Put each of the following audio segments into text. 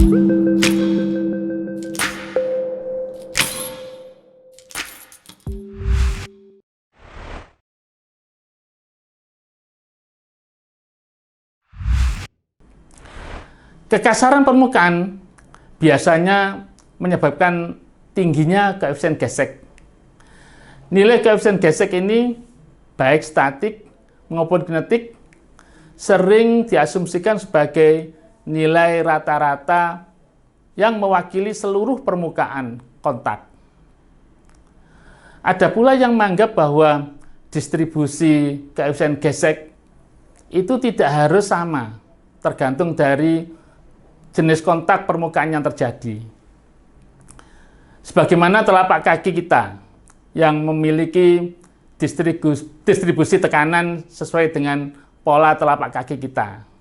Kekasaran permukaan biasanya menyebabkan tingginya koefisien gesek. Nilai koefisien gesek ini baik statik maupun kinetik sering diasumsikan sebagai nilai rata-rata yang mewakili seluruh permukaan kontak. Ada pula yang menganggap bahwa distribusi koefisien gesek itu tidak harus sama, tergantung dari jenis kontak permukaan yang terjadi. Sebagaimana telapak kaki kita yang memiliki distribusi tekanan sesuai dengan pola telapak kaki kita.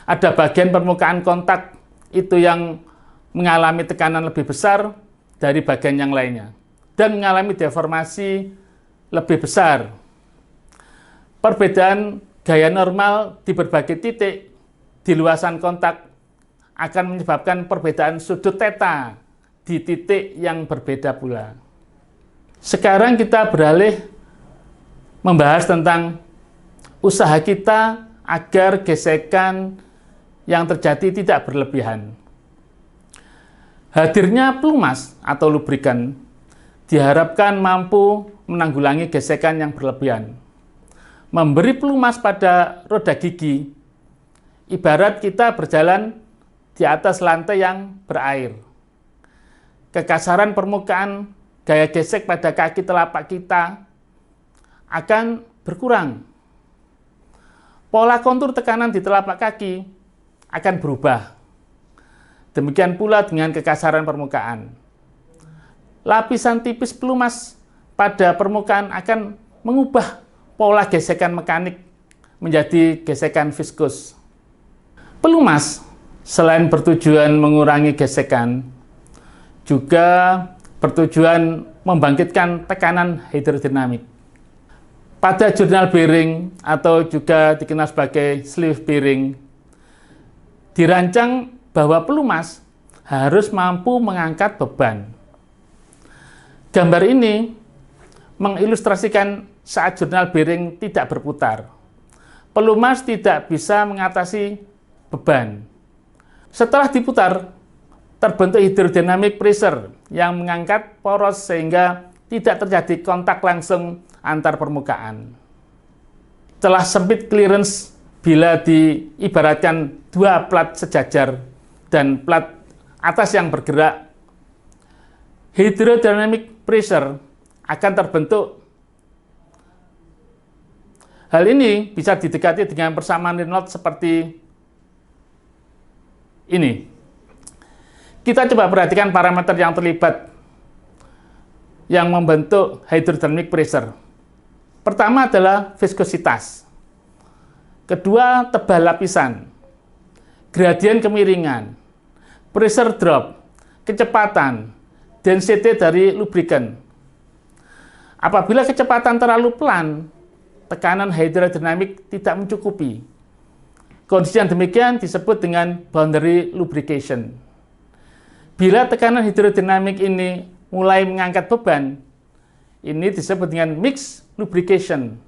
Ada bagian permukaan kontak itu yang mengalami tekanan lebih besar dari bagian yang lainnya dan mengalami deformasi lebih besar. Perbedaan gaya normal di berbagai titik di luasan kontak akan menyebabkan perbedaan sudut theta di titik yang berbeda pula. Sekarang kita beralih membahas tentang usaha kita agar gesekan yang terjadi tidak berlebihan. Hadirnya pelumas atau lubrikan diharapkan mampu menanggulangi gesekan yang berlebihan. Memberi pelumas pada roda gigi ibarat kita berjalan di atas lantai yang berair. Kekasaran permukaan gaya gesek pada kaki telapak kita akan berkurang. Pola kontur tekanan di telapak kaki akan berubah. Demikian pula dengan kekasaran permukaan. Lapisan tipis pelumas pada permukaan akan mengubah pola gesekan mekanik menjadi gesekan viskus. Pelumas selain bertujuan mengurangi gesekan, juga bertujuan membangkitkan tekanan hidrodinamik. Pada jurnal bearing atau juga dikenal sebagai sleeve bearing, dirancang bahwa pelumas harus mampu mengangkat beban. Gambar ini mengilustrasikan saat jurnal bearing tidak berputar. Pelumas tidak bisa mengatasi beban. Setelah diputar, terbentuk hidrodynamic pressure yang mengangkat poros sehingga tidak terjadi kontak langsung antar permukaan. Celah sempit clearance bila diibaratkan dua plat sejajar dan plat atas yang bergerak, hidrodynamic pressure akan terbentuk. Hal ini bisa didekati dengan persamaan Reynolds seperti ini. Kita coba perhatikan parameter yang terlibat yang membentuk hydrodynamic pressure. Pertama adalah viskositas. Kedua, tebal lapisan. Gradien kemiringan. Pressure drop. Kecepatan. Density dari lubrikan. Apabila kecepatan terlalu pelan, tekanan hidrodinamik tidak mencukupi. Kondisi yang demikian disebut dengan boundary lubrication. Bila tekanan hidrodinamik ini mulai mengangkat beban, ini disebut dengan mixed lubrication.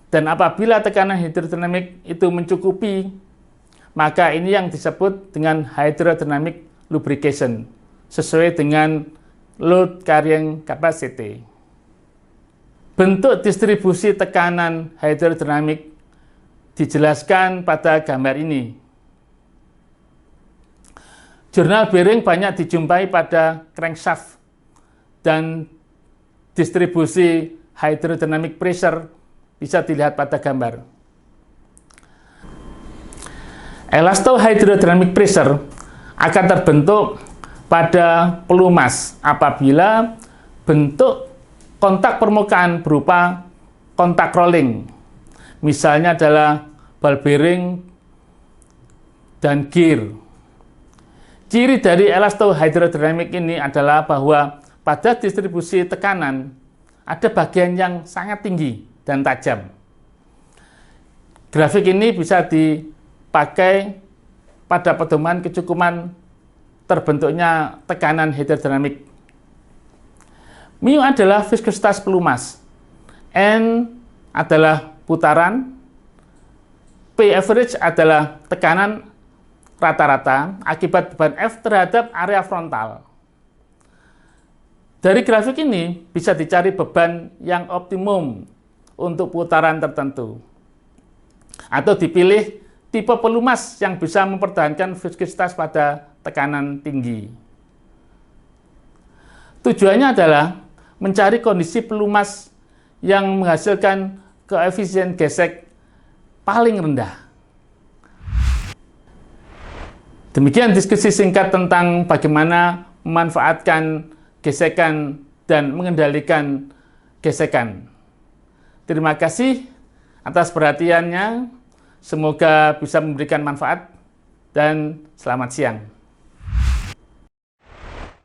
Dan apabila tekanan hidrodinamik itu mencukupi, maka ini yang disebut dengan hydrodynamic lubrication, sesuai dengan load carrying capacity. Bentuk distribusi tekanan hidrodinamik dijelaskan pada gambar ini. Jurnal bearing banyak dijumpai pada crankshaft dan distribusi hydrodynamic pressure bisa dilihat pada gambar. Elastohydrodynamic pressure akan terbentuk pada pelumas apabila bentuk kontak permukaan berupa kontak rolling. Misalnya adalah ball bearing dan gear. Ciri dari elastohydrodynamic ini adalah bahwa pada distribusi tekanan ada bagian yang sangat tinggi dan tajam. Grafik ini bisa dipakai pada pedoman kecukupan terbentuknya tekanan hidrodinamik. Mu adalah viskositas pelumas, N adalah putaran, P average adalah tekanan rata-rata akibat beban F terhadap area frontal. Dari grafik ini bisa dicari beban yang optimum untuk putaran tertentu, atau dipilih tipe pelumas yang bisa mempertahankan viskositas pada tekanan tinggi. Tujuannya adalah mencari kondisi pelumas yang menghasilkan koefisien gesek paling rendah. Demikian diskusi singkat tentang bagaimana memanfaatkan gesekan dan mengendalikan gesekan. Terima kasih atas perhatiannya. Semoga bisa memberikan manfaat dan selamat siang.